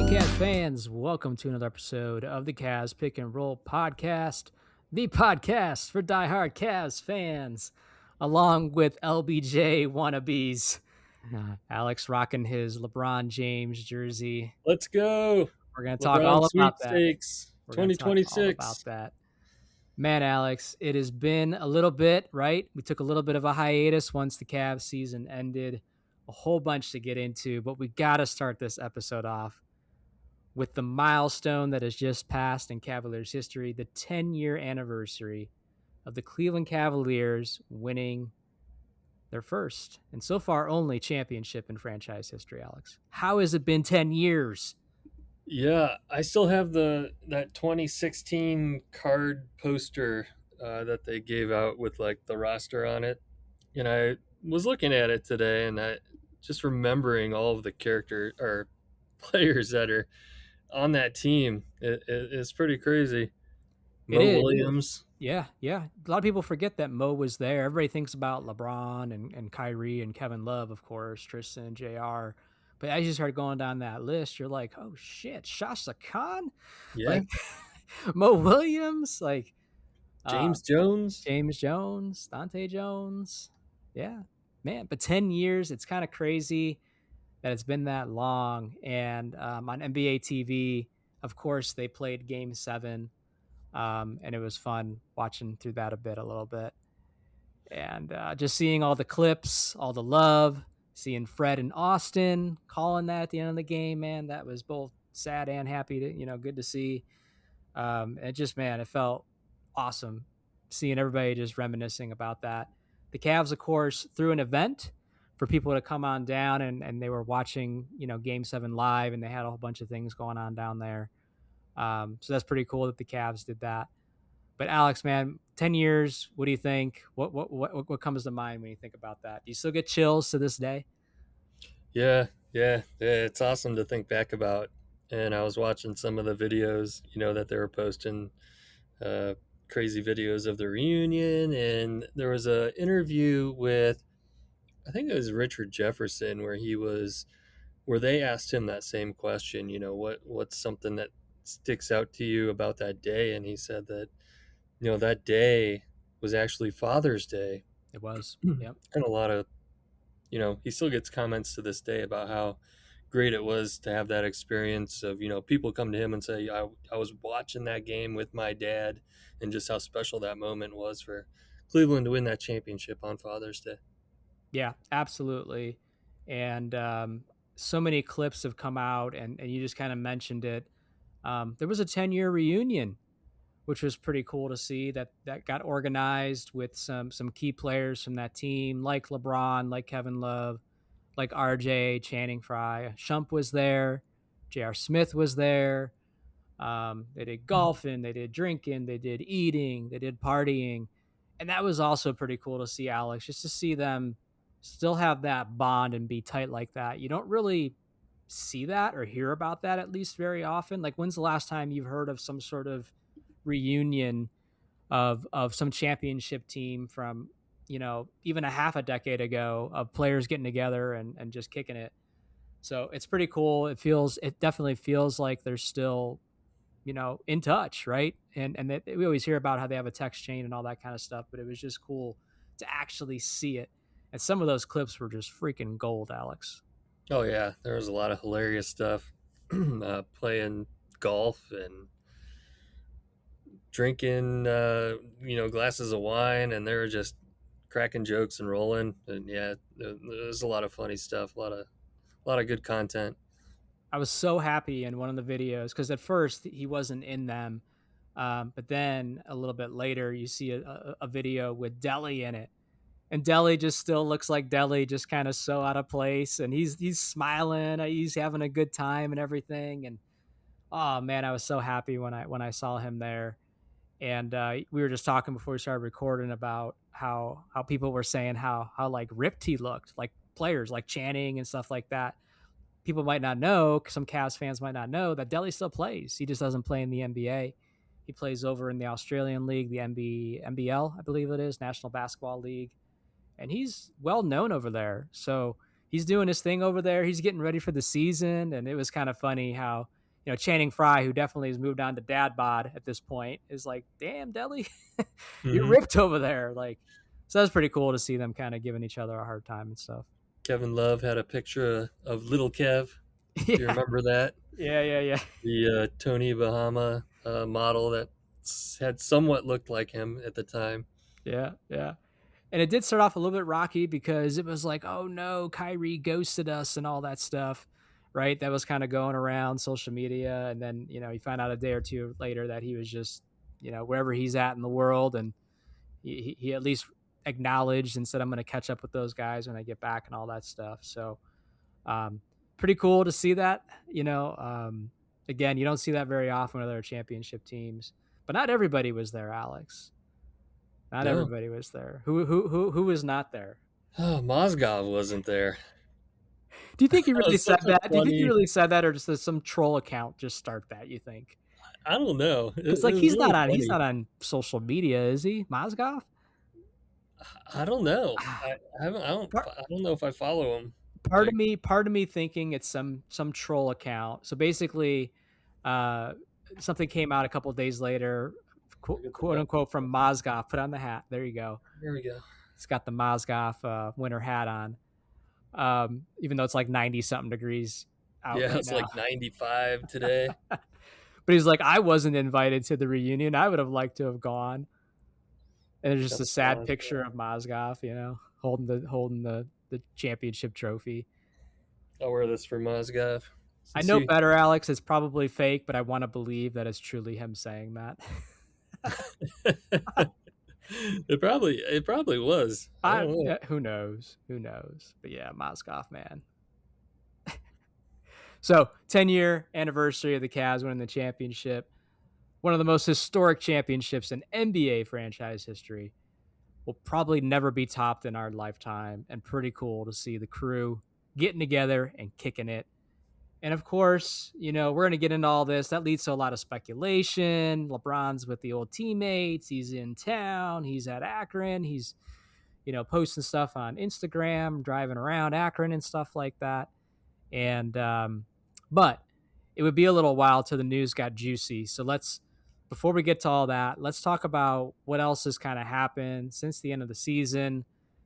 Cavs fans, welcome to another episode of the Cavs Pick and Roll podcast, the podcast for diehard Cavs fans, along with LBJ wannabes. Alex rocking his LeBron James jersey. Let's go. We're going to talk LeBron all about that. sweepstakes We're going to talk all 2026. about that. Man, Alex, it has been a little bit, right? We took a little bit of a hiatus once the Cavs season ended. A whole bunch to get into, but we got to start this episode off with the milestone that has just passed in Cavaliers history, the 10-year anniversary of the Cleveland Cavaliers winning their first and so far only championship in franchise history, Alex. How has it been 10 years? Yeah, I still have that 2016 card poster that they gave out with like the roster on it. And I was looking at it today and I just remembering all of the character or players that are on that team. It's pretty crazy. It Mo is. Williams. Yeah. A lot of people forget that Mo was there. Everybody thinks about LeBron and Kyrie and Kevin Love, of course, Tristan and JR. But as you start going down that list, you're like, oh, shit, Shasta Khan? Yeah. Like, Mo Williams? Like, James Jones. Dante Jones. Yeah, man. But 10 years, it's kind of crazy that it's been that long. And on NBA TV, of course, they played Game 7. And it was fun watching through that a little bit. And just seeing all the clips, all the love, seeing Fred and Austin calling that at the end of the game, man, that was both sad and happy to, good to see. And just, man, it felt awesome seeing everybody just reminiscing about that. The Cavs, of course, threw an event for people to come on down and they were watching, Game 7 live and they had a whole bunch of things going on down there. So that's pretty cool that the Cavs did that. But Alex, man, 10 years, what do you think? What comes to mind when you think about that? Do you still get chills to this day? Yeah, it's awesome to think back about. And I was watching some of the videos, that they were posting, crazy videos of the reunion. And there was a interview with, I think it was Richard Jefferson, where they asked him that same question. What's something that sticks out to you about that day? And he said that, that day was actually Father's Day. It was, yep. And a lot of, he still gets comments to this day about how great it was to have that experience of, people come to him and say, I was watching that game with my dad, and just how special that moment was for Cleveland to win that championship on Father's Day. Yeah, absolutely. And so many clips have come out, and you just kind of mentioned it. There was a 10-year reunion, which was pretty cool to see that got organized with some key players from that team, like LeBron, like Kevin Love, like RJ, Channing Frye. Shump was there. J.R. Smith was there. They did golfing, they did drinking, they did eating, they did partying. And that was also pretty cool to see, Alex, just to see them still have that bond and be tight like that. You don't really see that or hear about that, at least very often. Like, when's the last time you've heard of some sort of reunion of some championship team from, even a half a decade ago, of players getting together and just kicking it? So it's pretty cool. It definitely feels like they're still, in touch, right? And we always hear about how they have a text chain and all that kind of stuff, but it was just cool to actually see it. And some of those clips were just freaking gold, Alex. Oh yeah, there was a lot of hilarious stuff. Playing golf and drinking, glasses of wine, and they were just cracking jokes and rolling. And yeah, there's a lot of funny stuff, a lot of good content. I was so happy in one of the videos because at first he wasn't in them, but then a little bit later you see a video with Delly in it, and Delly just still looks like Delly, just kind of so out of place, and he's smiling, he's having a good time and everything. And oh man, I was so happy when I saw him there. And we were just talking before we started recording about how people were saying how like ripped he looked, like players like Channing and stuff like that. People might not know, some Cavs fans might not know, that Delly still plays. He just doesn't play in the NBA. He plays over in the Australian League, the NBL, I believe it is, National Basketball League. And he's well known over there. So he's doing his thing over there. He's getting ready for the season. And it was kind of funny how Channing Frye, who definitely has moved on to dad bod at this point, is like, damn, Delhi, you're Hmm. ripped over there. Like, so that's pretty cool to see them kind of giving each other a hard time and stuff. Kevin Love had a picture of little Kev. If you Yeah, remember that, yeah. the Tony Bahama model that had somewhat looked like him at the time. Yeah. And it did start off a little bit rocky because it was like, oh no, Kyrie ghosted us and all that stuff, right? That was kind of going around social media. And then, you find out a day or two later that he was just, wherever he's at in the world. And he at least acknowledged and said, I'm going to catch up with those guys when I get back and all that stuff. So, um, pretty cool to see that, again, you don't see that very often with other championship teams, but not everybody was there, Alex. Not No, everybody was there. Who was not there? oh, Mozgov wasn't there. Do you think he That really was said such a that? Do you think he funny. really said that, or just did some troll account just start that? You think? I don't know. Because It like was really he's funny. not on social media, is he? Mozgov? I don't know. I haven't. part, I don't know if I follow him. part of Like, me, part of me thinking it's some troll account. So basically, uh, something came out a couple of days later, look at the quote belt. unquote, from Mozgov. Put on the hat. There you go. Here we go. He's got the Mozgov winter hat on. Even though it's like 90 something degrees out Yeah, right it's now. like 95 today. But he's like, I wasn't invited to the reunion. I would have liked to have gone. And there's just Got a the sad Mozgov. picture of Mozgov, holding the championship trophy. I'll wear this for Mozgov. I Since know you, better, Alex. It's probably fake, but I want to believe that it's truly him saying that. it probably was. I don't know. Who knows? Who knows? But yeah, Mozgov, man. So 10-year anniversary of the Cavs winning the championship. One of the most historic championships in NBA franchise history. Will probably never be topped in our lifetime, and pretty cool to see the crew getting together and kicking it. And of course, we're going to get into all this. That leads to a lot of speculation. LeBron's with the old teammates. He's in town. He's at Akron. He's, posting stuff on Instagram, driving around Akron and stuff like that. And, but it would be a little while till the news got juicy. So before we get to all that, let's talk about what else has kind of happened since the end of the season.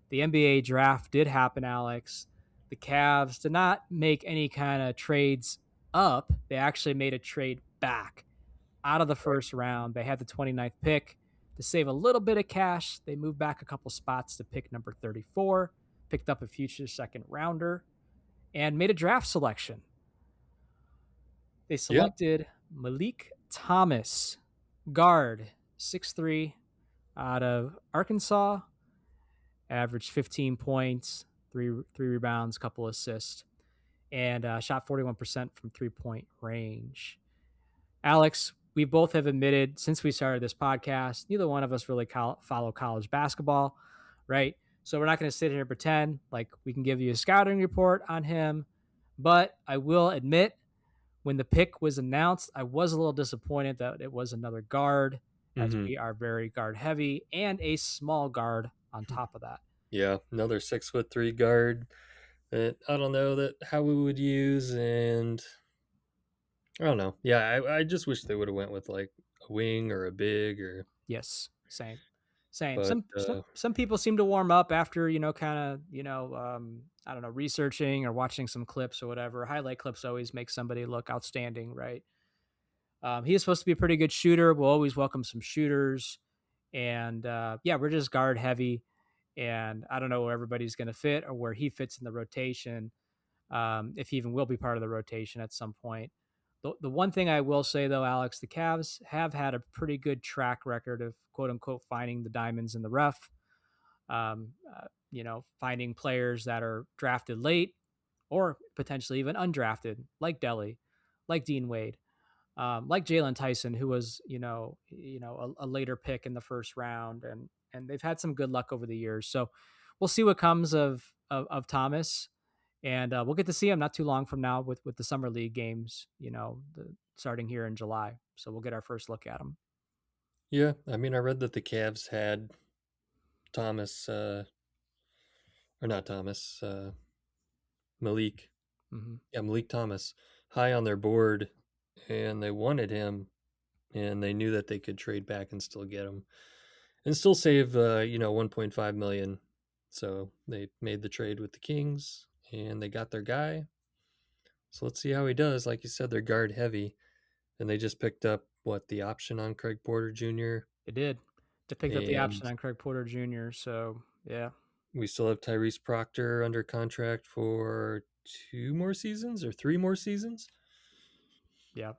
The NBA draft did happen, Alex. The Cavs did not make any kind of trades up. They actually made a trade back out of the first round. They had the 29th pick to save a little bit of cash. They moved back a couple spots to pick number 34, picked up a future second rounder, and made a draft selection. They Yeah, selected Meleek Thomas, guard, 6'3", out of Arkansas, averaged 15 points, three rebounds, couple assists, and shot 41% from 3-point range. Alex, we both have admitted since we started this podcast, neither one of us really follow college basketball, right? So we're not going to sit here and pretend like we can give you a scouting report on him. But I will admit, when the pick was announced, I was a little disappointed that it was another guard, as hmm we are very guard heavy, and a small guard on top of that. yeah. Another 6'3" guard that I don't know that how we would use, and I don't know. Yeah, I just wish they would have went with like a wing or a big or. Yes, same. But Some people seem to warm up after kind of I don't know, researching or watching some clips or whatever. Highlight clips always make somebody look outstanding, right? He is supposed to be a pretty good shooter. We'll always welcome some shooters, and yeah, we're just guard heavy, and I don't know where everybody's going to fit or where he fits in the rotation, if he even will be part of the rotation at some point. The one thing I will say though, Alex, the Cavs have had a pretty good track record of quote unquote finding the diamonds in the rough. Finding players that are drafted late or potentially even undrafted, like Delhi, like Dean Wade, like Jalen Tyson, who was a later pick in the first round, and they've had some good luck over the years. So we'll see what comes of Thomas, and we'll get to see him not too long from now with the summer league games, starting here in July. So we'll get our first look at him. yeah, I mean, I read that the Cavs had Thomas, or not Thomas, Malik. Hmm. Yeah, Malik Thomas high on their board, and they wanted him, and they knew that they could trade back and still get him and still save 1.5 million. So they made the trade with the Kings and they got their guy. So let's see how he does. Like you said, they're guard heavy, and they just picked up what the option on Craig Porter Jr. They did. They picked up the and option on Craig Porter Jr. So yeah, we still have Tyrese Proctor under contract for 2 more seasons or 3 more seasons. yeah,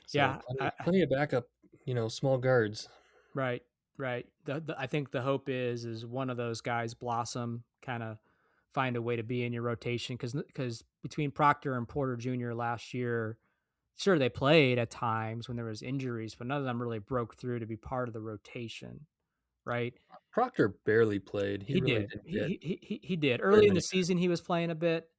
So yeah. plenty of backup, small guards. Right, right. I think the hope is one of those guys blossom, kind of find a way to be in your rotation because between Proctor and Porter Jr. last year, sure they played at times when there was injuries, but none of them really broke through to be part of the rotation, right? Proctor barely played. He He really did. didn't get He did. very Early in the many season, he was playing a bit,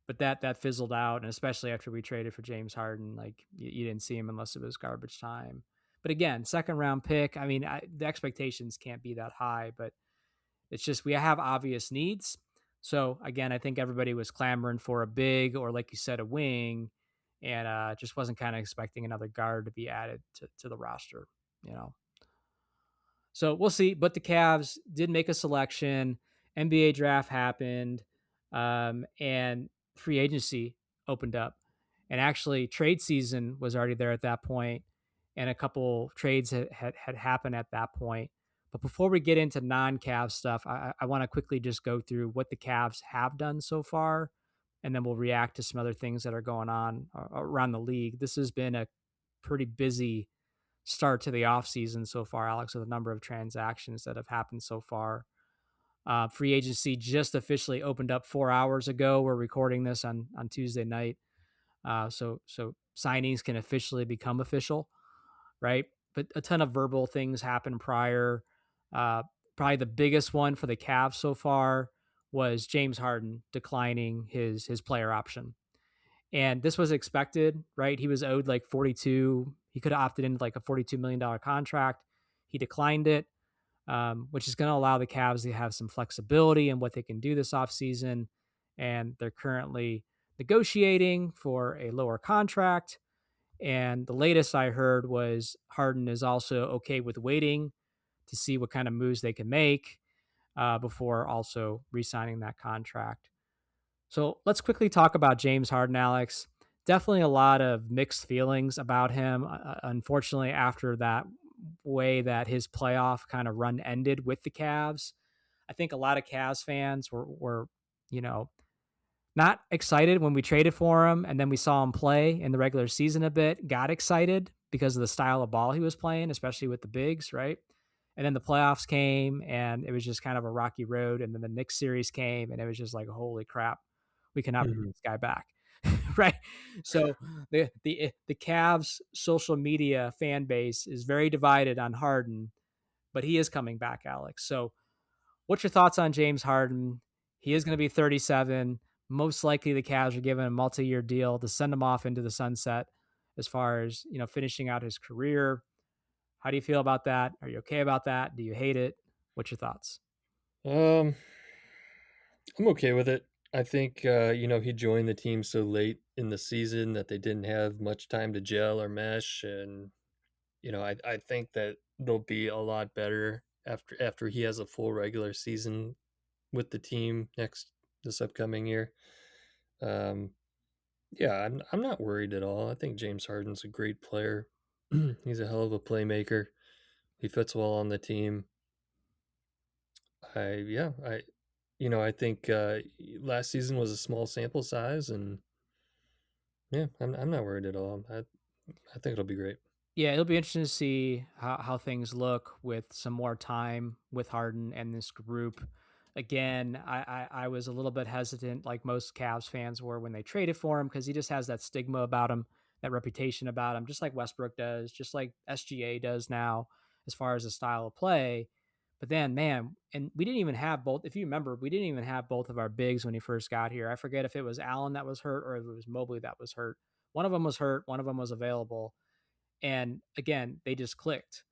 but that fizzled out, and especially after we traded for James Harden, like you didn't see him unless it was garbage time. But again, second round pick. I mean, the expectations can't be that high, but it's just we have obvious needs. So again, I think everybody was clamoring for a big or, like you said, a wing, and just wasn't kind of expecting another guard to be added to the roster. You know. So we'll see. But the Cavs did make a selection. NBA draft happened, and free agency opened up. And actually, trade season was already there at that point, and a couple trades had happened at that point. But before we get into non-Cavs stuff, I want to quickly just go through what the Cavs have done so far, and then we'll react to some other things that are going on around the league. This has been a pretty busy start to the offseason so far, Alex, with a number of transactions that have happened so far. Free agency just officially opened up 4 hours ago. We're recording this on Tuesday night. So signings can officially become official, right? But a ton of verbal things happened prior. Probably the biggest one for the Cavs so far was James Harden declining his player option. And this was expected, right? He was owed like 42. He could have opted into like a $42 million contract. He declined it, which is going to allow the Cavs to have some flexibility in what they can do this offseason. And they're currently negotiating for a lower contract. And the latest I heard was Harden is also okay with waiting to see what kind of moves they can make before also re signing that contract. So let's quickly talk about James Harden, Alex. Definitely a lot of mixed feelings about him. Unfortunately, after that way that his playoff kind of run ended with the Cavs, I think a lot of Cavs fans were you know, not excited when we traded for him, and then we saw him play in the regular season a bit, got excited because of the style of ball he was playing, especially with the bigs, right? And then the playoffs came, and it was just kind of a rocky road. And then the Knicks series came, and it was just like, holy crap, we cannot bring Mhm. this guy back, right? So the Cavs social media fan base is very divided on Harden, but he is coming back, Alex. So what's your thoughts on James Harden? He is going to be 37. Most likely the Cavs are giving a multi-year deal to send him off into the sunset as far as, finishing out his career. How do you feel about that? Are you okay about that? Do you hate it? What's your thoughts? Um, I'm okay with it. I think he joined the team so late in the season that they didn't have much time to gel or mesh, and I think that they'll be a lot better after he has a full regular season with the team this upcoming year. Um, yeah, I'm not worried at all. I think James Harden's a great player. He's a hell of a playmaker. He fits well on the team. I think last season was a small sample size, and yeah, I'm not worried at all. I think it'll be great. Yeah, it'll be interesting to see how things look with some more time with Harden and this group. Again, I was a little bit hesitant, like most Cavs fans were when they traded for him, because he just has that stigma about him, that reputation about him, just like Westbrook does, just like SGA does now, as far as the style of play. But then, man, and we didn't even have both. If you remember, we didn't even have both of our bigs when he first got here. I forget if it was Allen that was hurt or if it was Mobley that was hurt. One of them was hurt, one of them was available, and again, they just clicked,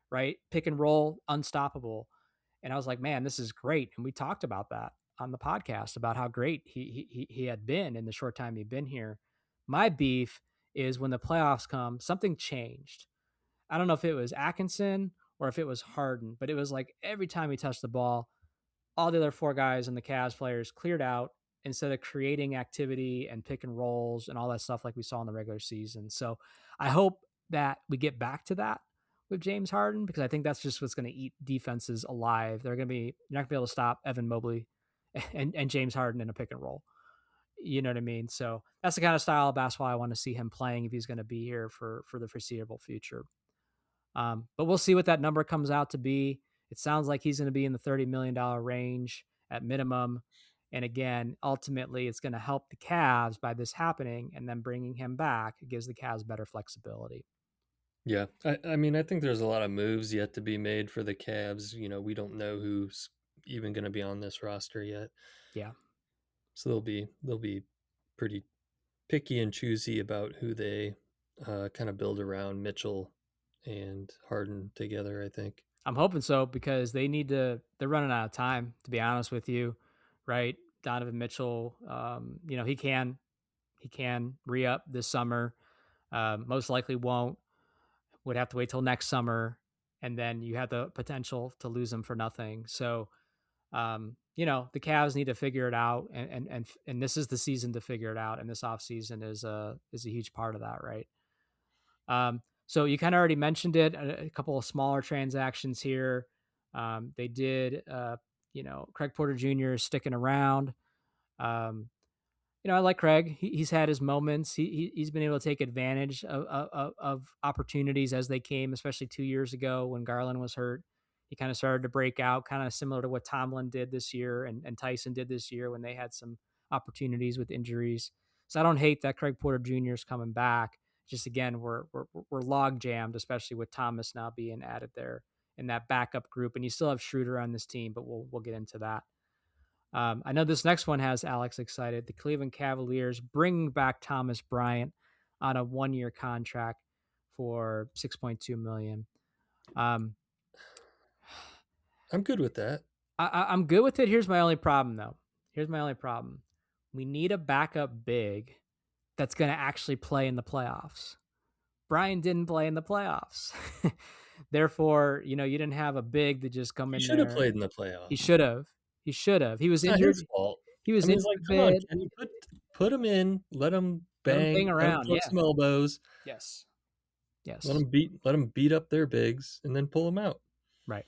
right? Pick and roll, unstoppable. And I was like, man, this is great. And we talked about that on the podcast about how great he had been in the short time he'd been here. My beef is when the playoffs come, something changed. I don't know if it was Atkinson or if it was Harden, but it was like every time he touched the ball, all the other four guys and the Cavs players cleared out instead of creating activity and pick and rolls and all that stuff like we saw in the regular season. So I hope that we get back to that with James Harden, because I think that's just what's going to eat defenses alive. You're not going to be able to stop Evan Mobley and James Harden in a pick and roll. You know what I mean? So that's the kind of style of basketball I want to see him playing if he's going to be here for the foreseeable future. But we'll see what that number comes out to be. It sounds like he's going to be in the $30 million range at minimum. And again, ultimately, it's going to help the Cavs by this happening, and then bringing him back. It gives the Cavs better flexibility. Yeah, I mean, I think there's a lot of moves yet to be made for the Cavs. You know, we don't know who's even going to be on this roster yet, Yeah. so they'll be pretty picky and choosy about who they kind of build around Mitchell and Harden together, I think. I'm hoping so, because they're running out of time, to be honest with you, right? Donovan Mitchell, he can re up this summer. Most likely won't. Would have to wait till next summer, and then you have the potential to lose him for nothing. So, the Cavs need to figure it out, and this is the season to figure it out, and this offseason is a huge part of that, right? So you kind of already mentioned it, a couple of smaller transactions here. They did, Craig Porter Jr. is sticking around. Um, I like Craig. He's had his moments. He's been able to take advantage of opportunities as they came, especially 2 years ago when Garland was hurt. He kind of started to break out, kind of similar to what Tomlin did this year and Tyson did this year when they had some opportunities with injuries. So I don't hate that Craig Porter Jr. is coming back. Just again, we're log jammed, especially with Thomas now being added there in that backup group, and you still have Schroeder on this team, but we'll get into that. I know this next one has Alex excited. The Cleveland Cavaliers bringing back Thomas Bryant on a 1-year contract for $6.2 million. Um, I'm good with that. I'm good with it. Here's my only problem, though. Here's my only problem. We need a backup big that's going to actually play in the playoffs. Brian didn't play in the playoffs. Therefore, you didn't have a big to just come He in should have there. played in the He playoffs. should have. He should have. He was It's not injured. his fault. He I was mean, it's injured like, a come on, bit. Kenny, put him in, let him Let him bang bang, let him around. throw Yeah. some elbows, Yes. let Yes. him beat up their bigs, and then pull them out. Right.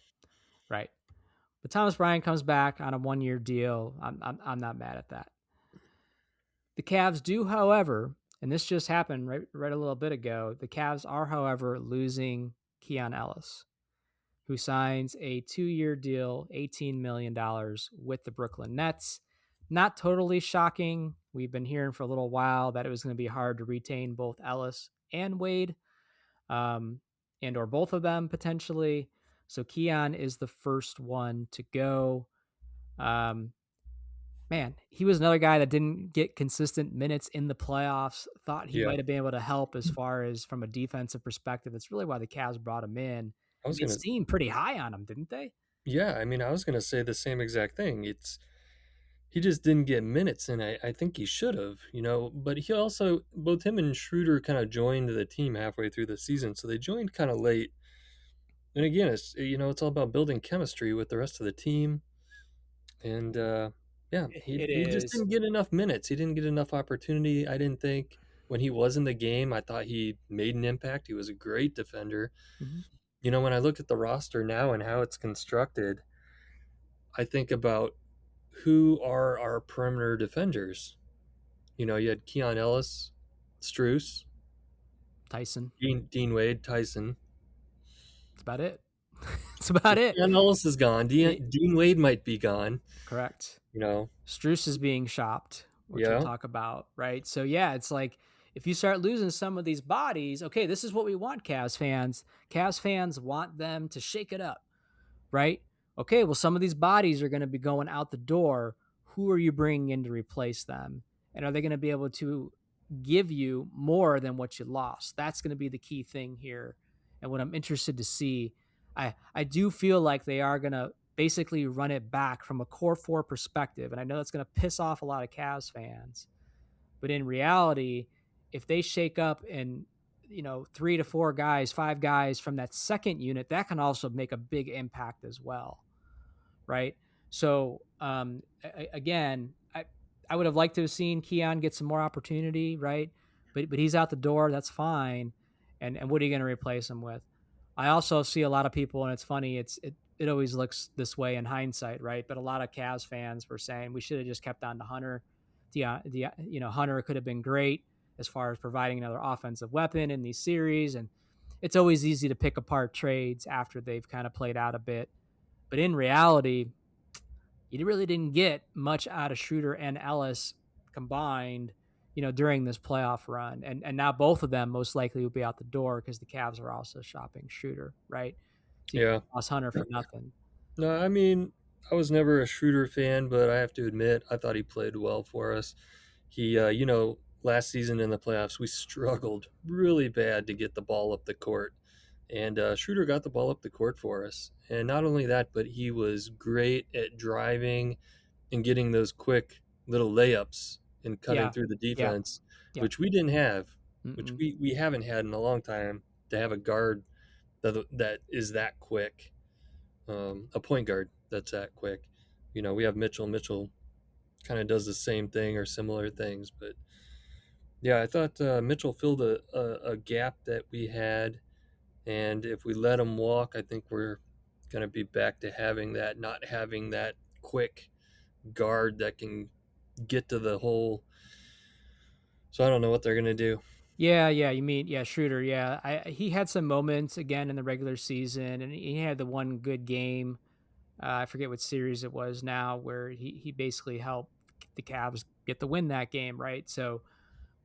Right. But Thomas Bryant comes back on a 1-year deal. I'm not mad at that. The Cavs do, however, and this just happened right a little bit ago. The Cavs are, however, losing Keon Ellis, who signs a 2-year deal, $18 million with the Brooklyn Nets. Not totally shocking. We've been hearing for a little while that it was going to be hard to retain both Ellis and Wade, and or both of them potentially. So Keon is the first one to go. Um, Man, he was another guy that didn't get consistent minutes in the playoffs. Thought he Yeah, might have been able to help as far as from a defensive perspective. That's really why the Cavs brought him in. I And was they gonna. seemed pretty high on him, didn't they? Yeah, I mean, I was gonna say the same exact thing. He just didn't get minutes, and I think he should have, But he also, both him and Schroeder kind of joined the team halfway through the season, so they joined kind of late. And again, it's all about building chemistry with the rest of the team. And yeah, he It he just is. didn't get enough minutes. He didn't get enough opportunity. I didn't think when he was in the game, I thought he made an impact. He was a great defender. Mhm. When I look at the roster now and how it's constructed, I think about who are our perimeter defenders. You had Keon Ellis, Struess, Tyson. Dean Wade, Tyson. That's about it. That's about it. Keon Ellis is gone. It- Dean Wade might be gone. Correct. You know, Struess is being shopped, which we'll yeah. talk about, right? So yeah, it's like if you start losing some of these bodies, okay, this is what we want, Cavs fans. Cavs fans want them to shake it up, right? Okay, well, some of these bodies are going to be going out the door. Who are you bringing in to replace them? And are they going to be able to give you more than what you lost? That's going to be the key thing here. And what I'm interested to see, I do feel like they are going to basically run it back from a core four perspective. And I know that's going to piss off a lot of Cavs fans, but in reality, if they shake up and 3 to 4 guys, 5 guys from that second unit, that can also make a big impact as well, right? So again, I would have liked to have seen Keon get some more opportunity, right? But he's out the door. That's fine. And what are you going to replace him with? I also see a lot of people, and it's funny. It always looks this way in hindsight, right? But a lot of Cavs fans were saying we should have just kept on to Hunter. Hunter could have been great as far as providing another offensive weapon in these series, and it's always easy to pick apart trades after they've kind of played out a bit. But in reality, you really didn't get much out of Schroeder and Ellis combined, during this playoff run. And now both of them most likely will be out the door because the Cavs are also shopping Schroeder, right? So you Yeah. lost Hunter for nothing. No, I mean, I was never a Schroeder fan, but I have to admit, I thought he played well for us. He, last season in the playoffs, we struggled really bad to get the ball up the court. And Schroeder got the ball up the court for us. And not only that, but he was great at driving and getting those quick little layups and cutting Yeah. through the Yeah. defense, Yeah. which we didn't have, which Mm-mm. we haven't had in a long time, to have a guard that is that quick, a point guard that's that quick. We have Mitchell. Mitchell kind of does the same thing or similar things, but yeah, I thought Mitchell filled a gap that we had, and if we let him walk, I think we're going to be back to not having that quick guard that can get to the hole. So I don't know what they're going to do. Yeah, yeah, you mean Schroeder, yeah. He had some moments again in the regular season, and he had the one good game. I forget what series it was now, where he basically helped the Cavs get the win that game, right? So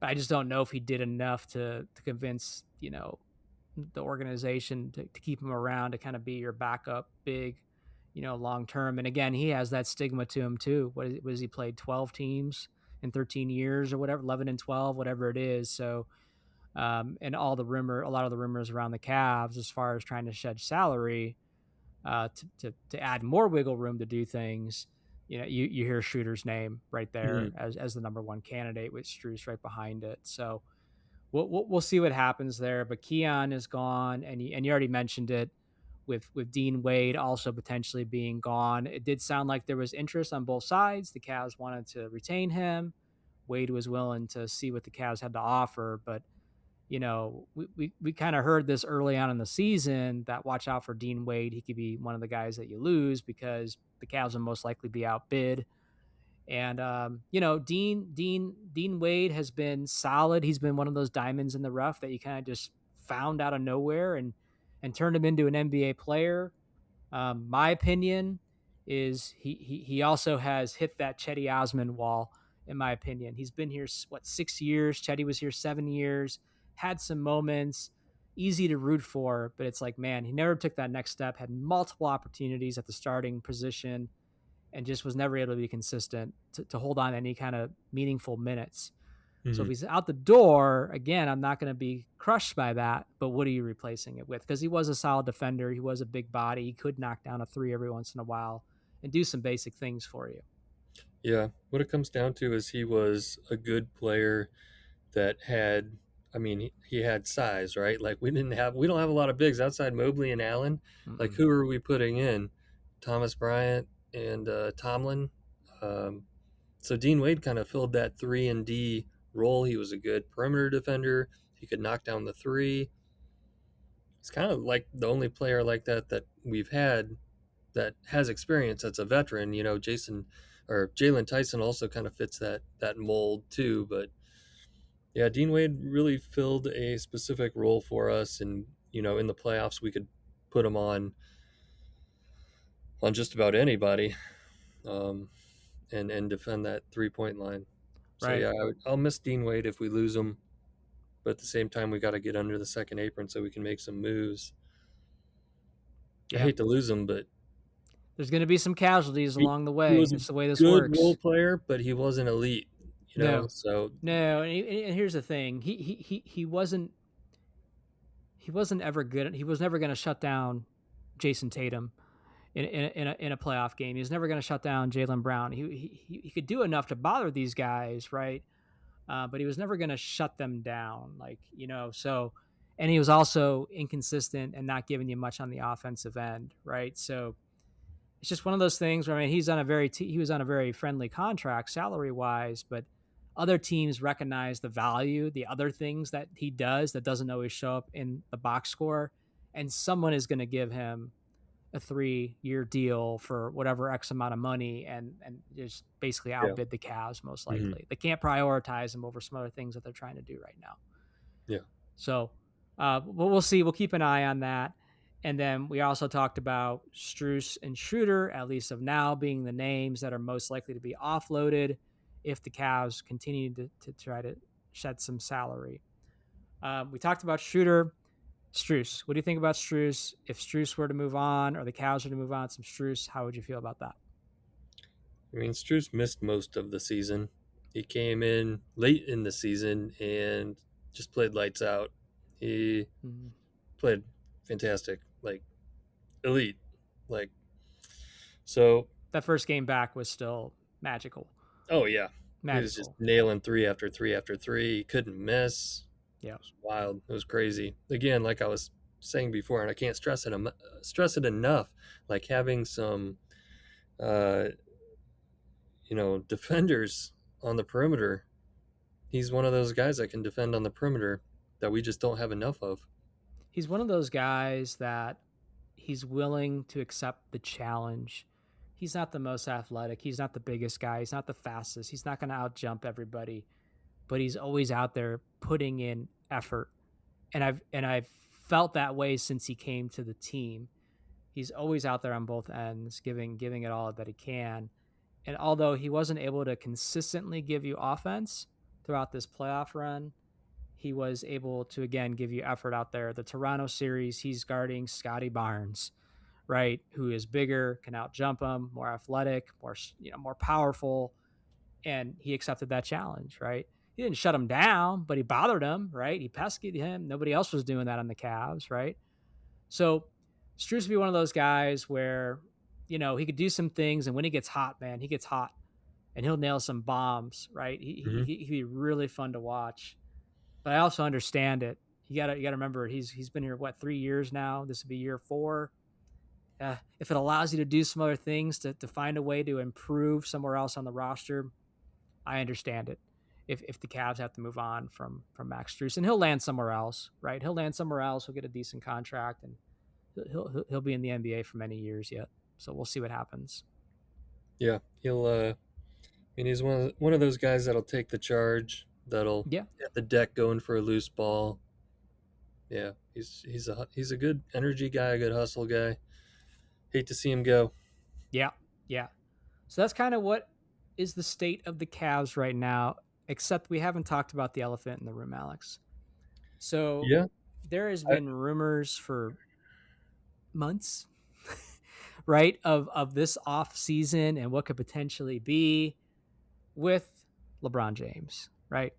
I just don't know if he did enough to convince the organization to keep him around to kind of be your backup big, long term. And again, he has that stigma to him too. What has he played 12 teams in 13 years or whatever, 11 and 12, whatever it is. So and a lot of the rumors around the Cavs as far as trying to shed salary to add more wiggle room to do things. You hear Shooter's name right there Mhm. as the number one candidate with Struess right behind it. So we'll see what happens there. But Keon is gone, and you already mentioned it with Dean Wade also potentially being gone. It did sound like there was interest on both sides. The Cavs wanted to retain him. Wade was willing to see what the Cavs had to offer, but we kind of heard this early on in the season that watch out for Dean Wade. He could be one of the guys that you lose because the Cavs will most likely be outbid. And Dean Wade has been solid. He's been one of those diamonds in the rough that you kind of just found out of nowhere and turned him into an NBA player. My opinion is he also has hit that Chetty Osman wall. In my opinion, he's been here 6 years. Chetty was here 7 years. Had some moments, easy to root for, but it's like, man, he never took that next step. Had multiple opportunities at the starting position, and just was never able to be consistent to hold on any kind of meaningful minutes. So if Mhm. he's out the door, again, I'm not going to be crushed by that. But what are you replacing it with? Because he was a solid defender. He was a big body. He could knock down a three every once in a while and do some basic things for you. Yeah, what it comes down to is he was a good player that had, I mean, he had size, right? Like we don't have a lot of bigs outside Mobley and Allen. Like Mm-mm. who are we putting in? Thomas Bryant and Tomlin. Um, so Dean Wade kind of filled that 3 and D role. He was a good perimeter defender. He could knock down the three. It's kind of like the only player like that we've had that has experience. That's a veteran. Jason or Jalen Tyson also kind of fits that mold too. But yeah, Dean Wade really filled a specific role for us, and in the playoffs we could put him on just about anybody, um, and defend that 3 point line. So Right. yeah, I'll miss Dean Wade if we lose him, but at the same time we got to get under the second apron so we can make some moves. I Yeah. hate to lose him, but There's going to be some casualties he, along the he way. was a It's the way this good role works. player, but he wasn't elite. No, So no. And here's the thing. He wasn't ever good. He was never going to shut down Jason Tatum in a playoff game. He's never going to shut down Jalen Brown. He could do enough to bother these guys, right? but he was never going to shut them down. So, and he was also inconsistent and not giving you much on the offensive end, right? So it's just one of those things where, I mean, he was on a very friendly contract salary wise, but other teams recognize the value, the other things that he does that doesn't always show up in the box score, and someone is going to give him a 3-year deal for whatever X amount of money and just basically Yeah. outbid the Cavs most Hmm. likely. They can't prioritize him over some other things that they're trying to do right now. Yeah. So, we'll see. We'll keep an eye on that. And then we also talked about Strus and Schroeder, at least of now, being the names that are most likely to be offloaded if the Cavs continue to try to shed some salary. We talked about Schroeder. Strus, what do you think about Strus? If Strus were to move on or the Cavs were to move on some Strus, how would you feel about that? I mean, Strus missed most of the season. He came in late in the season and just played lights out. He Mhm. played fantastic, like elite, like so. That first game back was still magical. Oh yeah, he was just Magical. nailing three after three after three. He couldn't miss. Yeah. It was wild. It was crazy. Again, like I was saying before, and I can't stress it enough. Like having some, uh, defenders on the perimeter. He's one of those guys that can defend on the perimeter that we just don't have enough of. He's one of those guys that he's willing to accept the challenge. He's not the most athletic. He's not the biggest guy. He's not the fastest. He's not going to outjump everybody, but he's always out there putting in effort. And I've felt that way since he came to the team. He's always out there on both ends, giving it all that he can. And although he wasn't able to consistently give you offense throughout this playoff run, he was able to again give you effort out there. The Toronto series, he's guarding Scotty Barnes, right? Who is bigger, can outjump him, more athletic, more powerful, and he accepted that challenge, right? He didn't shut him down, but he bothered him, right? He pesky him. Nobody else was doing that on the Cavs, right? So Strus would be one of those guys where, he could do some things, and when he gets hot, man, he gets hot, and he'll nail some bombs, right? Hmm. He'd be really fun to watch. But I also understand it. You gotta remember he's been here 3 years now. This would be year 4. If it allows you to do some other things to find a way to improve somewhere else on the roster, I understand it. If the Cavs have to move on from Max Strus, and he'll land somewhere else, right? He'll land somewhere else. He'll get a decent contract, and he'll be in the NBA for many years yet. So we'll see what happens. Yeah, he'll. I mean, he's one of those guys that'll take the charge. That'll Yeah, get the deck going for a loose ball. Yeah, he's a good energy guy, a good hustle guy. Hate to see him go. yeah, yeah. So that's kind of what is the state of the Cavs right now. Except we haven't talked about the elephant in the room, Alex. So Yeah, there has I, been rumors for months, right, of this off season and what could potentially be with LeBron James, right?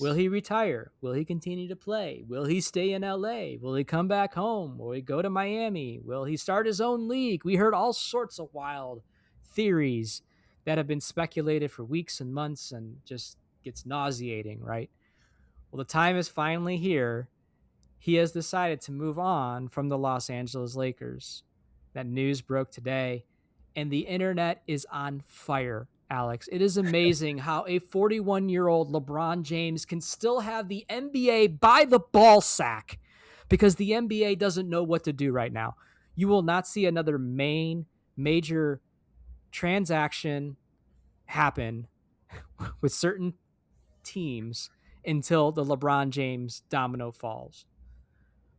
Will yes. he retire? Will he continue to play? Will he stay in LA? Will he come back home? Will he go to Miami? Will he start his own league? We heard all sorts of wild theories that have been speculated for weeks and months and just gets nauseating, right? Well, the time is finally here. He has decided to move on from the Los Angeles Lakers. That news broke today, and the internet is on fire, Alex. It is amazing how a 41-year-old LeBron James can still have the NBA by the ball sack because the NBA doesn't know what to do right now. You will not see another major transaction happen with certain teams until the LeBron James domino falls,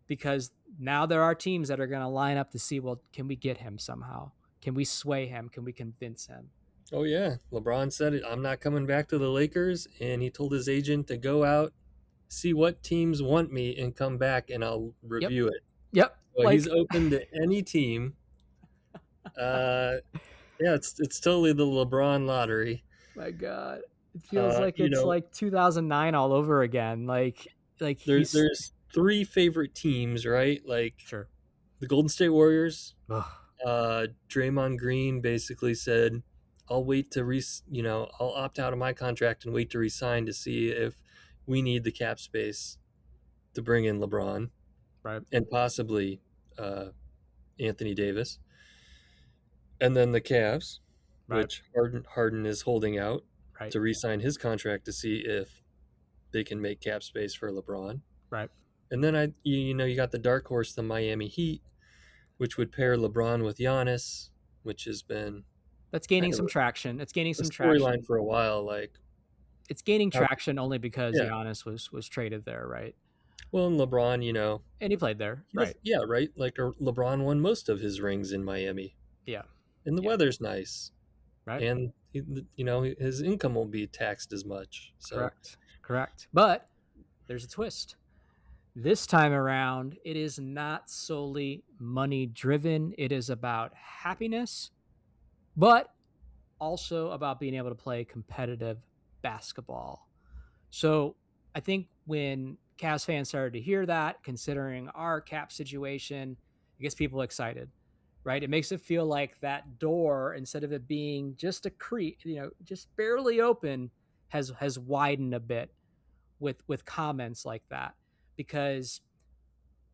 because now there are teams that are going to line up to see, well, can we get him somehow? Can we sway him? Can we convince him? Oh yeah, LeBron said it. I'm not coming back to the Lakers, and he told his agent to go out, see what teams want me, and come back, and I'll Yep. review it. Yep. So he's Like, open to any team. Uh, yeah, it's totally the LeBron lottery. my God. It feels like You it's know, like 2009 all over again. Like he's there's three favorite teams, right? Like sure. the Golden State Warriors. Ugh. Draymond Green basically said, I'll wait to I'll opt out of my contract and wait to resign to see if we need the cap space to bring in LeBron Right. and possibly uh, Anthony Davis, and then the Cavs, Right. which Harden is holding out Right. to re-sign his contract to see if they can make cap space for LeBron. Right. And then you got the dark horse, the Miami Heat, which would pair LeBron with Giannis, which has been That's kind gaining of some traction. It's gaining a some storyline traction. for a while. Like, It's gaining how, traction only because yeah. Giannis was traded there, right? Well, and LeBron, And he played there, he does, right? yeah, right. Like LeBron won most of his rings in Miami, Yeah. and the Yeah. weather's nice, Right. and his income won't be taxed as much. So Correct. Correct. But there's a twist. This time around, it is not solely money driven. It is about happiness, but also about being able to play competitive basketball. So I think when Cavs fans started to hear that, considering our cap situation, it gets people excited, right? It makes it feel like that door, instead of it being just a creep, just barely open, has widened a bit with comments like that. Because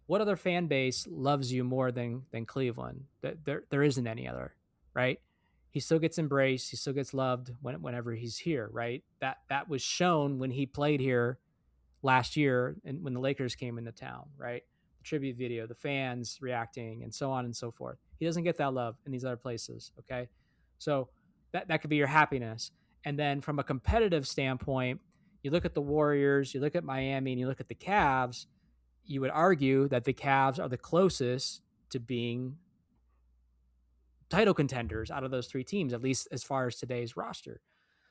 what other fan base loves you more than Cleveland? There isn't any other, right? He still gets embraced. He still gets loved whenever he's here, right? That was shown when he played here last year and when the Lakers came into town, right? The tribute video, the fans reacting, and so on and so forth. He doesn't get that love in these other places. Okay. So that could be your happiness. And then from a competitive standpoint, you look at the Warriors, you look at Miami, and you look at the Cavs, you would argue that the Cavs are the closest to being title contenders out of those three teams, at least as far as today's roster.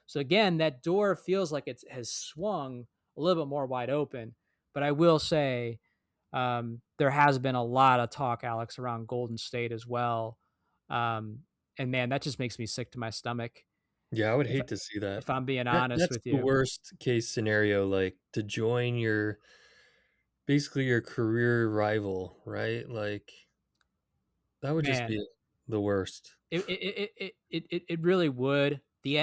So again, that door feels like it has swung a little bit more wide open. But I will say there has been a lot of talk, Alex, around Golden State as well. And man, that just makes me sick to my stomach. yeah, I would If, hate to see that. if I'm being That honest that's with the you, worst case scenario. Like to join your basically your career rival, right? Like that would just man, be the worst. it really would. The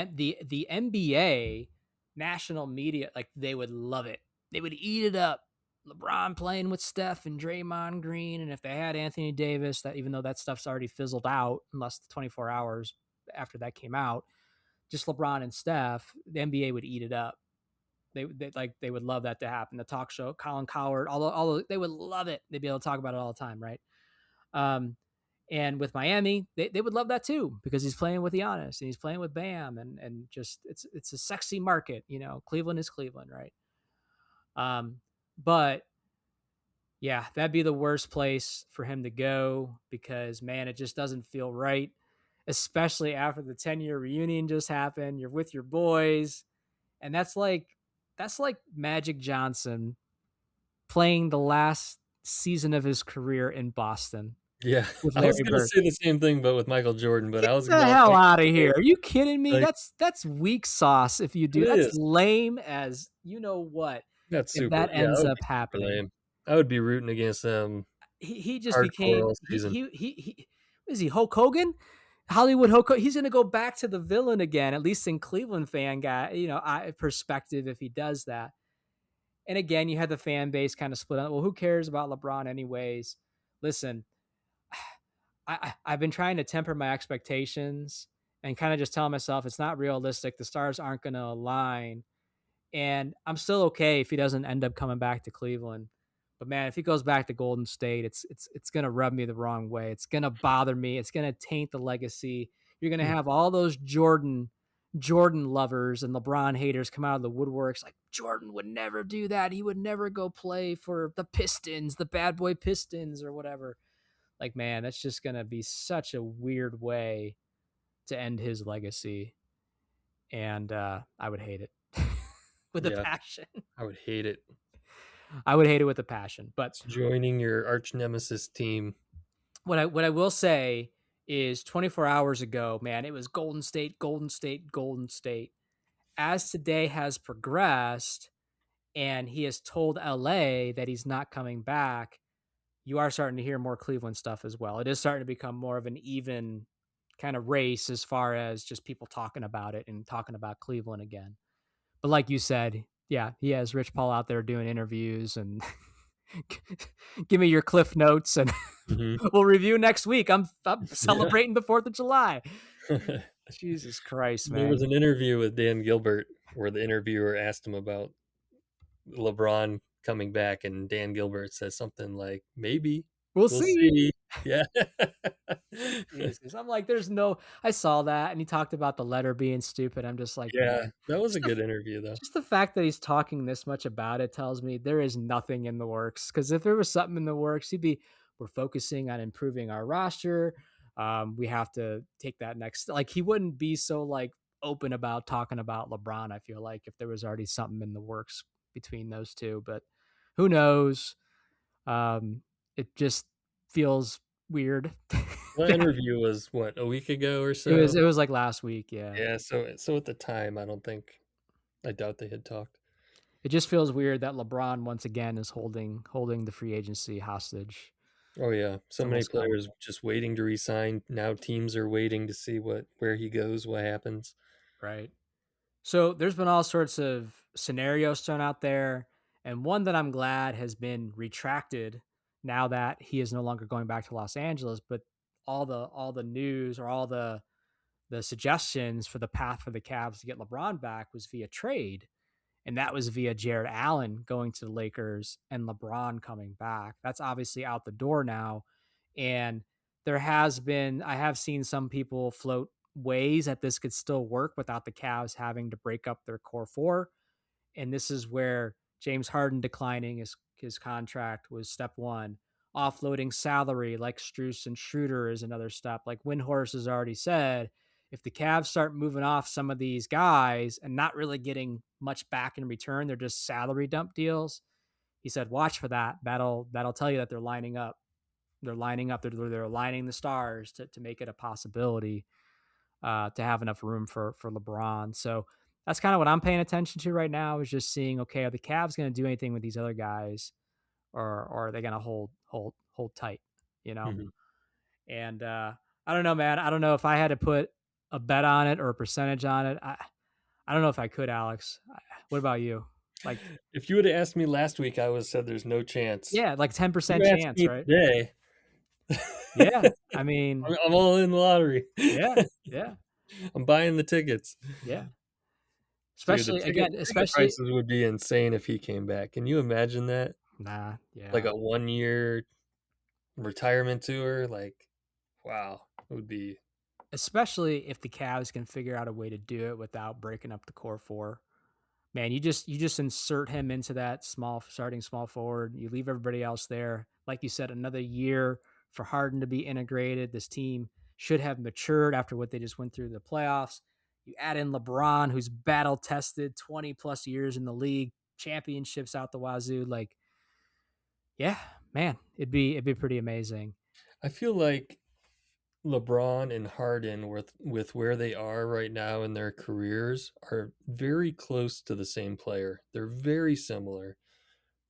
NBA national media, like, they would love it. They would eat it up. LeBron playing with Steph and Draymond Green, and if they had Anthony Davis, that even though that stuff's already fizzled out in less than 24 hours after that came out, just LeBron and Steph, the NBA would eat it up. They would love that to happen. The talk show, Colin Cowherd, although they would love it. They'd be able to talk about it all the time, right? Um, and with Miami, they would love that too because he's playing with Giannis and he's playing with Bam, and just it's a sexy market. Cleveland is Cleveland, right? But yeah, that'd be the worst place for him to go because man, it just doesn't feel right, especially after the 10-year reunion just happened. You're with your boys, and that's like Magic Johnson playing the last season of his career in Boston Yeah, with I was Larry gonna Bird. say the same thing, but with Michael Jordan. But Get I was the going hell Michael out of here. Jordan. Are you kidding me? Like That's weak sauce if you it do. That's is. lame as you know what That's if super. that Yeah, that ends would up be super happening. lame. I would be rooting against them He just hardcore became all season. he is he Hulk Hogan? Hollywood Hulk Hogan. He's going to go back to the villain again, at least in Cleveland fan guy, perspective if he does that. And again, you had the fan base kind of split up. Well, who cares about LeBron anyways? Listen, I've been trying to temper my expectations and kind of just tell myself it's not realistic. The stars aren't going to align. And I'm still okay if he doesn't end up coming back to Cleveland. But man, if he goes back to Golden State, it's going to rub me the wrong way. It's going to bother me. It's going to taint the legacy. You're going to Mm. have all those Jordan lovers and LeBron haters come out of the woodworks like Jordan would never do that. He would never go play for the Pistons, the bad boy Pistons or whatever. Like, man, that's just going to be such a weird way to end his legacy. And I would hate it with a Yeah, passion. I would hate it. I would hate it with a passion. But It's joining your arch nemesis team. what I will say is 24 hours ago, man, it was Golden State, Golden State, Golden State. As today has progressed and he has told LA that he's not coming back, you are starting to hear more Cleveland stuff as well. It is starting to become more of an even kind of race as far as just people talking about it and talking about Cleveland again. But like you said, yeah, he has Rich Paul out there doing interviews and give me your cliff notes and Mhm. we'll review next week. I'm Yeah. celebrating the 4th of July. Jesus Christ, There was man. an interview with Dan Gilbert where the interviewer asked him about LeBron coming back, and Dan Gilbert says something like, "Maybe. We'll We'll see. see." Yeah. Jesus. I'm like, there's no I saw that and he talked about the letter being stupid. I'm just like, Yeah, man, that was a just the good interview, though. just the fact that he's talking this much about it tells me there is nothing in the works. Because if there was something in the works, he'd be, we're focusing on improving our roster. We have to take that next. Like he wouldn't be so like open about talking about LeBron. I feel like if there was already something in the works between those two, but who knows? It just feels weird. That interview was, what, a week ago or it was so? it was like last week. Yeah, Yeah, so at the time, I doubt they had talked. it just feels weird that LeBron once again is holding the free agency hostage. Oh, yeah, It's so many almost players comical, just waiting to resign. Now teams are waiting to see where he goes, what happens. right? So there's been all sorts of scenarios thrown out there, and one that I'm glad has been retracted now that he is no longer going back to Los Angeles. But all the news or all the suggestions for the path for the Cavs to get LeBron back was via trade. And that was via Jared Allen going to the Lakers and LeBron coming back. That's obviously out the door now. And I have seen some people float ways that this could still work without the Cavs having to break up their core four. And this is where James Harden declining his contract was step one. Offloading salary like Struess and Schroeder is another step. Like Windhorst has already said, if the Cavs start moving off some of these guys and not really getting much back in return, they're just salary dump deals. He said, watch for that. That'll tell you that they're lining up. They're lining up. They're aligning the stars to make it a possibility to have enough room for LeBron. So that's kind of what I'm paying attention to right now is just seeing, okay, are the Cavs going to do anything with these other guys, or are they going to hold tight, you know? Mhm. And I don't know, man. I don't know if I had to put a bet on it or a percentage on it. I don't know if I could, Alex. What about you? Like, If you would've asked me last week, I would've said there's no chance. yeah, like You 10% ask chance, me right? today, Yeah. I mean, I'm all in the lottery. yeah, yeah, I'm buying the tickets. yeah. Dude, the Especially again, ticket especially prices would be insane if he came back. Can you imagine that? nah, Like yeah. a 1-year retirement tour? Like, wow, it would be. Especially if the Cavs can figure out a way to do it without breaking up the core four. Man, you just insert him into that starting small forward. You leave everybody else there. Like you said, another year for Harden to be integrated. This team should have matured after what they just went through the playoffs. You add in LeBron, who's battle tested 20 plus years in the league, championships out the wazoo. Like, yeah, man, it'd be pretty amazing. I feel like LeBron and Harden, with where they are right now in their careers, are very close to the same player. They're very similar.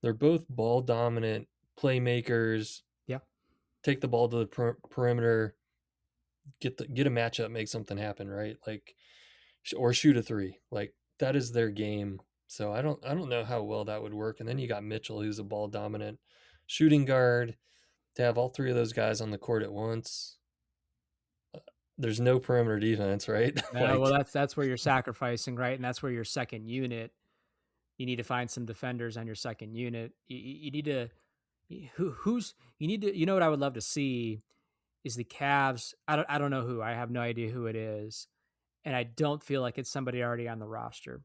They're both ball dominant playmakers. Yeah. Take the ball to the perimeter, get a matchup, make something happen, right? Like, or shoot a three. Like, that is their game. So I don't know how well that would work. And then you got Mitchell, who's a ball dominant shooting guard. To have all three of those guys on the court at once, there's no perimeter defense, right? No, well, Like, that's where you're sacrificing, right? And that's where your second unit. You need to find some defenders on your second unit. You need to who's you need to, you know what I would love to see is the Cavs. I don't know who. I have no idea who it is, and I don't feel like it's somebody already on the roster.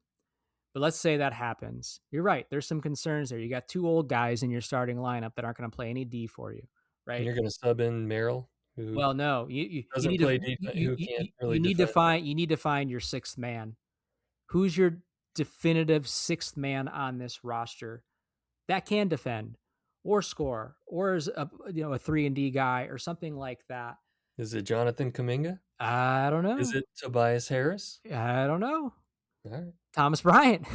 But let's say that happens. You're right. There's some concerns there. You got two old guys in your starting lineup that aren't going to play any D for you, and right? you're going to sub in Merrill, who Well, no, you doesn't need to play defense, who can't really you need to defend. find your sixth man. Who's your definitive sixth man on this roster that can defend or score or is a 3 and D guy or something like that? Is it Jonathan Kuminga? I don't Is know. it Tobias Harris? I don't know. All right. Thomas Bryant.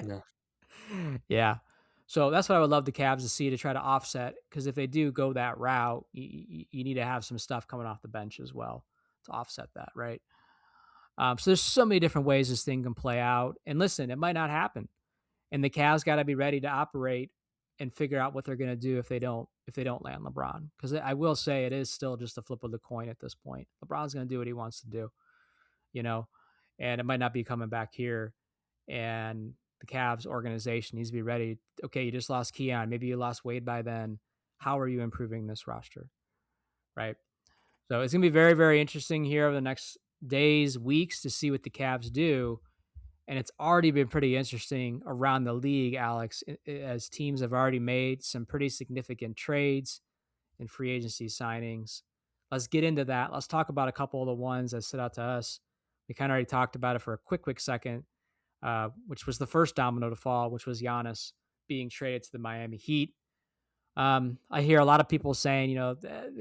No. Yeah. So that's what I would love the Cavs to see to try to offset because if they do go that route, you need to have some stuff coming off the bench as well to offset that, right? So there's so many different ways this thing can play out. And listen, it might not happen, and the Cavs got to be ready to operate and figure out what they're going to do if they don't land LeBron. Because I will say it is still just a flip of the coin at this point. LeBron's going to do what he wants to do, you know, and it might not be coming back here. And the Cavs organization needs to be ready. Okay, you just lost Keon. Maybe you lost Wade by then. How are you improving this roster? Right. So it's going to be very, very interesting here over the next days, weeks to see what the Cavs do. And it's already been pretty interesting around the league, Alex, as teams have already made some pretty significant trades and free agency signings. Let's get into that. Let's talk about a couple of the ones that stood out to us. We kind of already talked about it for a quick second, which was the first domino to fall, which was Giannis being traded to the Miami Heat. I hear a lot of people saying,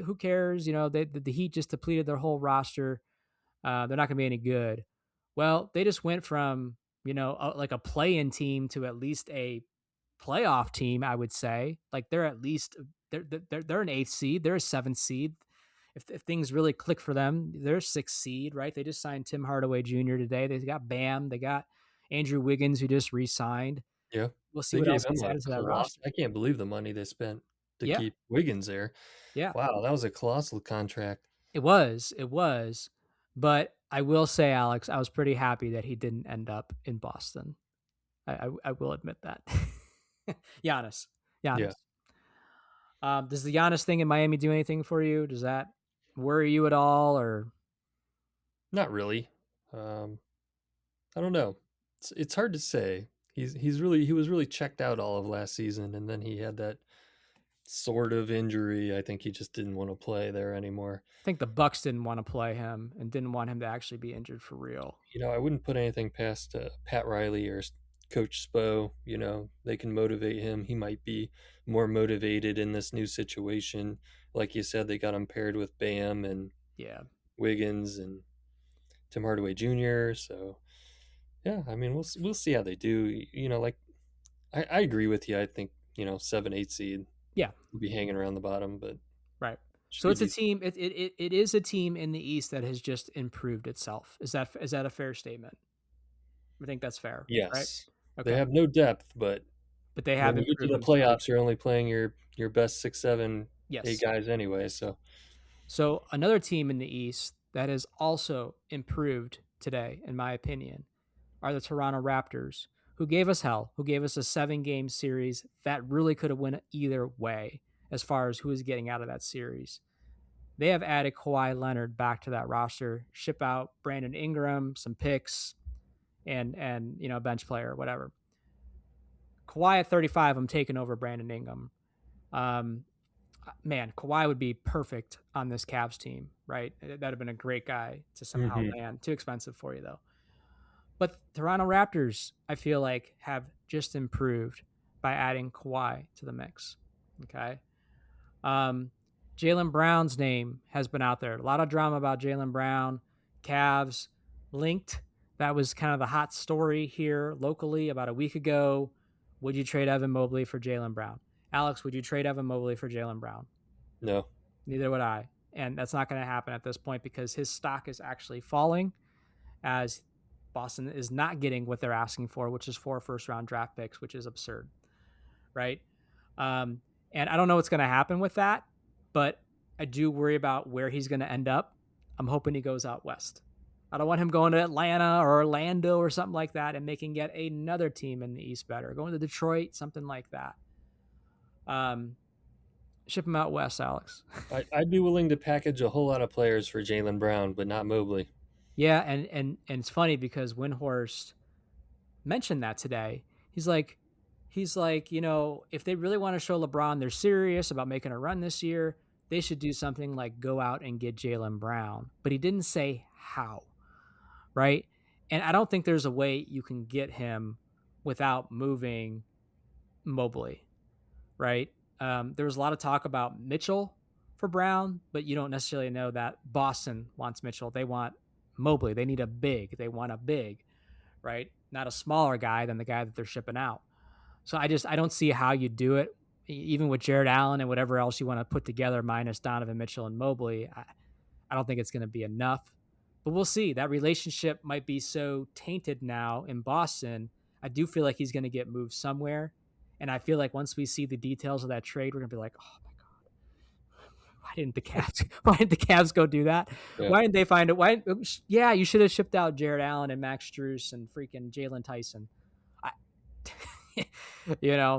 who cares? The Heat just depleted their whole roster. They're not going to be any good. Well, they just went from, like a play-in team to at least a playoff team, I would say. Like they're at least they're an 8th seed, they're a 7th seed. If things really click for them, they're a 6th seed, right? They just signed Tim Hardaway Jr. today. They got Bam, they got Andrew Wiggins, who just re-signed. Yeah. We'll see They what gave else him gets a added to that colossal. roster. I can't believe the money they spent to Yeah, keep Wiggins there. yeah. Wow, that was a colossal contract. It was. But I will say, Alex, I was pretty happy that he didn't end up in Boston. I will admit that. Giannis. Yeah, Giannis. Does the Giannis thing in Miami do anything for you? Does that worry you at all? Or not really. Um, I don't know. It's hard to say. He was really checked out all of last season, and then he had that sort of injury. I think he just didn't want to play there anymore. I think the Bucks didn't want to play him and didn't want him to actually be injured for real. I wouldn't put anything past Pat Riley or Coach Spo. They can motivate him. He might be more motivated in this new situation. Like you said, they got him paired with Bam and Yeah. Wiggins and Tim Hardaway Jr. So yeah, I mean we'll see how they do. Like I agree with you. I think 7-8 seed Yeah. will be hanging around the bottom, but Right. should So be it's a decent. team. It is a team in the East that has just improved itself. Is that a fair statement? I think that's fair, right? Yes, they Okay. have no depth, but But they have when you get to improved the themselves. playoffs, you're only playing your best 6, 7, 8 Yes. guys anyway. So So another team in the East that has also improved today, in my opinion, are the Toronto Raptors, who gave us hell, who gave us a 7-game series that really could have went either way as far as who is getting out of that series. They have added Kawhi Leonard back to that roster, ship out Brandon Ingram, some picks, and bench player, whatever. Kawhi at 35, I'm taking over Brandon Ingram. Um, Man, Kawhi would be perfect on this Cavs team, right? That'd have been a great guy to somehow mhm. land. Too expensive for you though. But Toronto Raptors, I feel like, have just improved by adding Kawhi to the mix. Okay. Um, Jaylen Brown's name has been out there. A lot of drama about Jaylen Brown. Cavs linked. That was kind of the hot story here locally about a week ago. Would you trade Evan Mobley for Jaylen Brown? Alex, would you trade Evan Mobley for Jaylen Brown? No. Neither would I. And that's not going to happen at this point because his stock is actually falling as Boston is not getting what they're asking for, which is 4 first-round draft picks, which is absurd, right? And I don't know what's going to happen with that, but I do worry about where he's going to end up. I'm hoping he goes out west. I don't want him going to Atlanta or Orlando or something like that and making yet another team in the East better. Going to Detroit, something like that. Ship him out west, Alex. I'd be willing to package a whole lot of players for Jaylen Brown, but not Mobley. Yeah, and it's funny because Windhorst mentioned that today. He's like, if they really want to show LeBron they're serious about making a run this year, they should do something like go out and get Jaylen Brown. But he didn't say how, right? And I don't think there's a way you can get him without moving Mobley, right? There was a lot of talk about Mitchell for Brown, but you don't necessarily know that Boston wants Mitchell. They want Mobley. They need a big. They want a big, right? Not a smaller guy than the guy that they're shipping out. So I don't see how you do it, even with Jared Allen and whatever else you want to put together, minus Donovan Mitchell and Mobley. I don't think it's going to be enough, but we'll see. That relationship might be so tainted now in Boston. I do feel like he's going to get moved somewhere. And I feel like once we see the details of that trade, we're going to be like, oh my God, why didn't the Cavs, why didn't the Cavs go do that? Yeah. Why didn't they find it? Why? Yeah, you should have shipped out Jared Allen and Max Strus and freaking Jalen Tyson. I,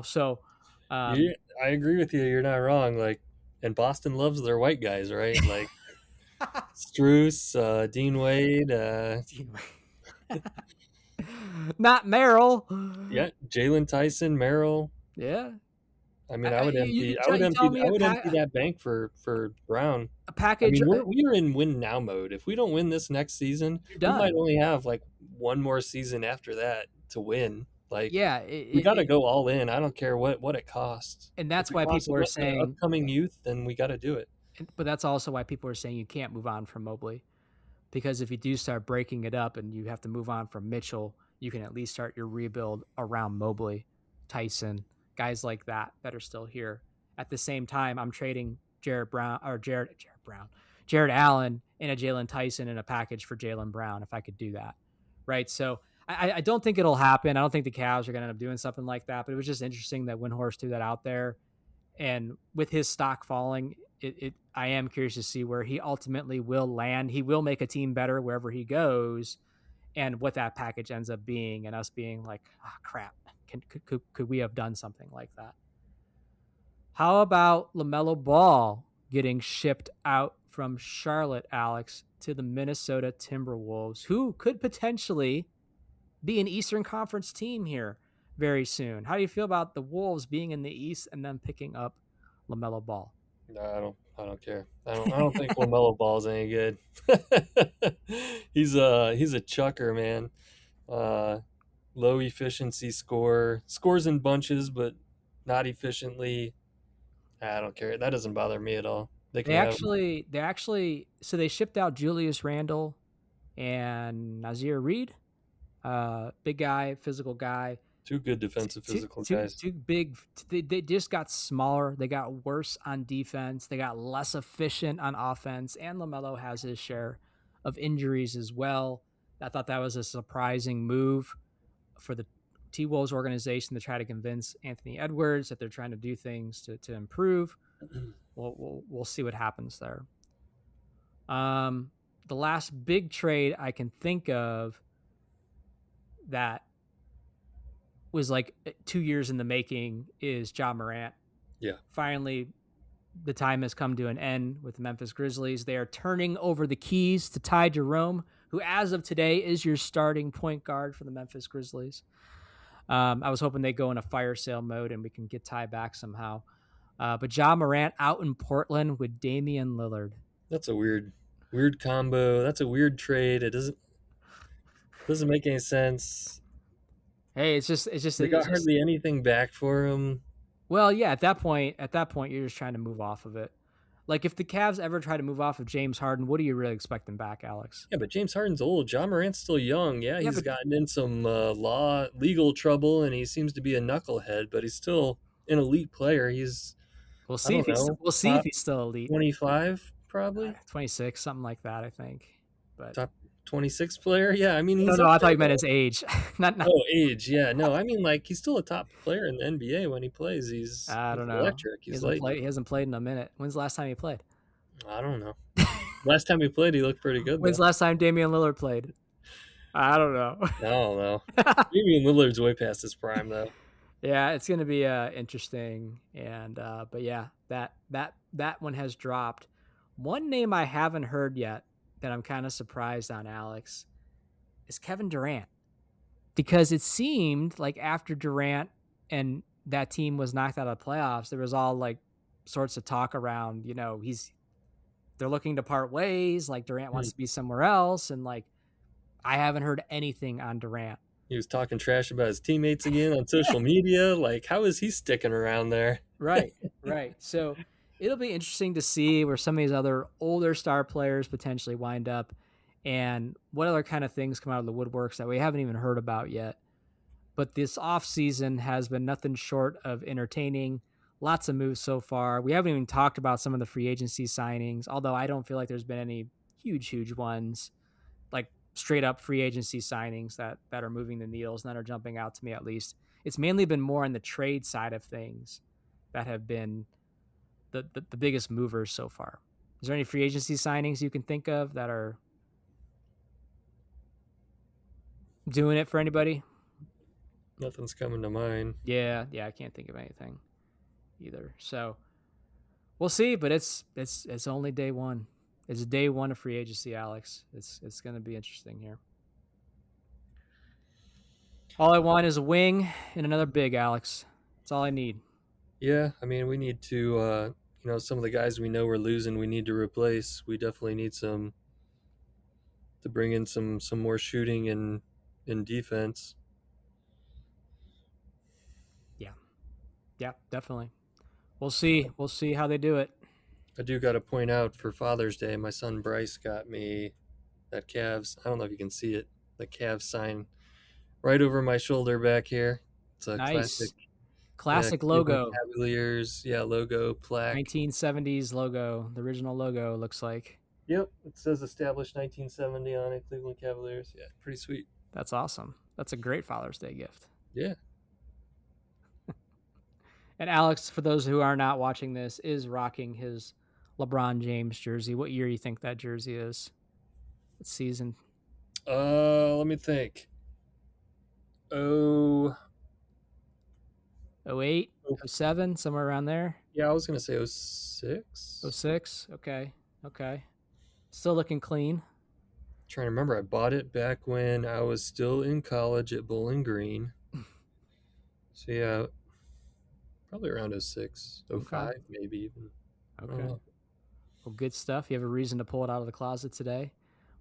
so, Yeah, um, I agree with you. You're not wrong. Like, and Boston loves their white guys, right? Like Struess, Dean Wade, not Merrill. yeah, Jalen Tyson, Merrill. Yeah. I mean, I would empty, I would You empty, telling me I would empty that bank for Brown. a I package, mean, we're in win now mode. If we don't win this next season, you're we might done. only have like one more season after that to win. Like, Yeah. we got to go all in. I don't care what it costs. And If that's it why costs people are the saying, upcoming youth, then we got to do it. but that's also why people are saying you can't move on from Mobley. Because if you do start breaking it up and you have to move on from Mitchell, you can at least start your rebuild around Mobley, Tyson, guys like that are still here. At the same time, I'm trading Jared Allen and a Jalen Tyson in a package for Jalen Brown if I could do that. Right. So I don't think it'll happen. I don't think the Cavs are going to end up doing something like that, but it was just interesting that Windhorst threw that out there. And with his stock falling, I am curious to see where he ultimately will land. He will make a team better wherever he goes, and what that package ends up being, and us being like, crap, could we have done something like that? How about LaMelo Ball getting shipped out from Charlotte, Alex, to the Minnesota Timberwolves, who could potentially be an Eastern Conference team here very soon? How do you feel about the Wolves being in the East and then picking up LaMelo Ball? No, I don't care. I don't think LaMelo Ball's any good. He's a chucker, man. Uh, Low efficiency score, scores in bunches, but not efficiently. I don't care. That doesn't bother me at all. They can have So they shipped out Julius Randle and Nazir Reed, big guy, physical guy. two good defensive physical guys. Too big. They just got smaller. They got worse on defense. They got less efficient on offense. And LaMelo has his share of injuries as well. I thought that was a surprising move for the T-Wolves organization to try to convince Anthony Edwards that they're trying to do things to improve. We'll see what happens there. The last big trade I can think of that was like 2 years in the making is Ja Morant. Yeah. Finally, the time has come to an end with the Memphis Grizzlies. They are turning over the keys to Ty Jerome, who as of today is your starting point guard for the Memphis Grizzlies. I was hoping they go in a fire sale mode and we can get Ty back somehow. But Ja Morant out in Portland with Damian Lillard. That's a weird combo. That's a weird trade. It doesn't make any sense. Hey, it's just They got hardly anything back for him. Well, yeah, at that point, you're just trying to move off of it. Like, if the Cavs ever try to move off of James Harden, what do you really expect them back, Alex? Yeah, but James Harden's old. Ja Morant's still young. Yeah, Yeah, he's gotten in some legal trouble, and he seems to be a knucklehead, but he's still an elite player. He's, we'll I see don't know, if top he's still elite. 25 probably. 26, something like that, I think. But top 26 player. Yeah, I mean he's. No, I thought you meant his age. not. Oh, age. Yeah, no, I mean like he's still a top player in the NBA when he plays. He's I don't know. Electric. He hasn't played in a minute. When's the last time he played? I don't know. Last time he played, he looked pretty good. When's the last time Damian Lillard played? I don't know. I don't know. Damian Lillard's way past his prime, though. Yeah, it's going to be interesting. And but yeah, that one has dropped. One name I haven't heard yet that I'm kind of surprised on, Alex, is Kevin Durant, because it seemed like after Durant and that team was knocked out of the playoffs, there was all like sorts of talk around, they're looking to part ways. Like Durant wants to be somewhere else. And like, I haven't heard anything on Durant. He was talking trash about his teammates again on social media. Like, how is he sticking around there? Right. So it'll be interesting to see where some of these other older star players potentially wind up and what other kind of things come out of the woodworks that we haven't even heard about yet. But this offseason has been nothing short of entertaining. Lots of moves so far. We haven't even talked about some of the free agency signings, although I don't feel like there's been any huge ones, like straight up free agency signings that are moving the needles and that are jumping out to me at least. It's mainly been more on the trade side of things that have been the biggest movers so far. Is there any free agency signings you can think of that are doing it for anybody? Nothing's coming to mind. Yeah, I can't think of anything either. So we'll see, but it's only day one. It's day one of free agency, Alex. It's going to be interesting here. All I want is a wing and another big, Alex. That's all I need. Yeah, I mean, we need to, some of the guys we know we're losing, we need to replace. We definitely need some to bring in some more shooting and in defense. Yeah, definitely. We'll see. We'll see how they do it. I do got to point out for Father's Day, my son Bryce got me that Cavs. I don't know if you can see it. The Cavs sign right over my shoulder back here. It's a Nice. yeah, Classic Cleveland logo. Cavaliers, logo plaque. 1970s logo. The original logo looks like. Yep, it says established 1970 on it, Cleveland Cavaliers. Yeah, pretty sweet. That's awesome. That's a great Father's Day gift. Yeah. And Alex, for those who are not watching this, is rocking his LeBron James jersey. What year do you think that jersey is? What season? Let me think. Oh, 08, 07, somewhere around there? yeah, I was gonna say 06. 06? Okay. Still looking clean. Trying to remember, I bought it back when I was still in college at Bowling Green. So yeah, probably around 06, Okay. 05, maybe even. Okay. Well, good stuff. You have a reason to pull it out of the closet today.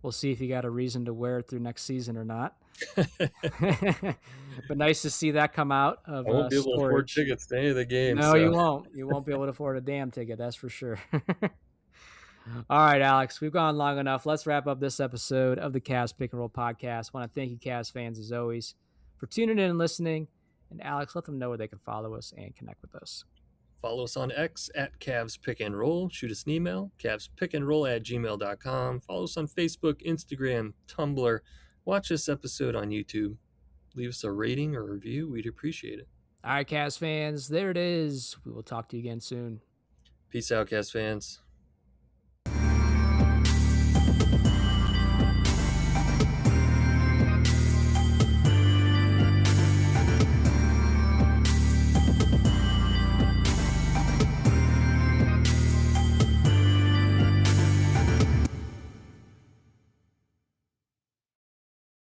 We'll see if you got a reason to wear it through next season or not. But nice to see that come out of I won't be able to afford tickets to any of the games. No, so. you won't. You won't be able to afford a damn ticket. That's for sure. All right, Alex, we've gone long enough. Let's wrap up this episode of the Cavs Pick and Roll podcast. I want to thank you, Cavs fans, as always, for tuning in and listening. And Alex, let them know where they can follow us and connect with us. Follow us on X at Cavs Pick and Roll. Shoot us an email, cavspickandroll@gmail.com. Follow us on Facebook, Instagram, Tumblr. Watch this episode on YouTube. Leave us a rating or review. We'd appreciate it. All right, Cavs fans, there it is. We will talk to you again soon. Peace out, Cavs fans.